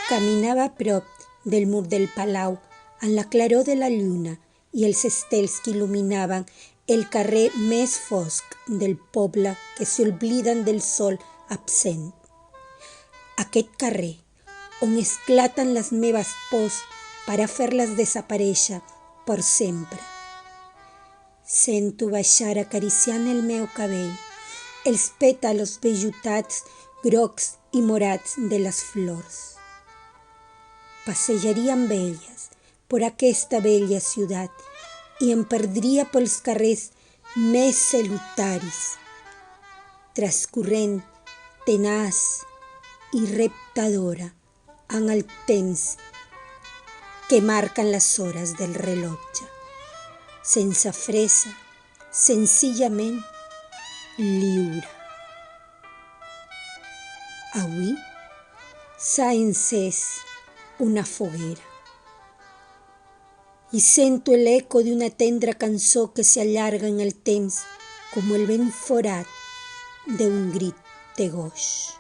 Caminava a prop del mur del palau, en la claror de la lluna i els estels que il·luminaven el carrer més fosc del poble que s'obliden del sol absent. Aquest carrer, on esclaten les meves pors per a fer-les desaparèixer per sempre. Sento baixar acariciant el meu cabell, els pètalos vellutats, grocs i morats de les flors. Passejaria amb elles per aquesta bella ciutat i em perdria pels carrers més solitaris, transcorrent tenaç i reptadora en el temps que marquen les hores del rellotge, sense fressa, senzillament lliure. Avui s'ha encès una foguera i sento l'eco d'una tendra cançó que s'allarga en el temps com el vent forat d'un crit de goig.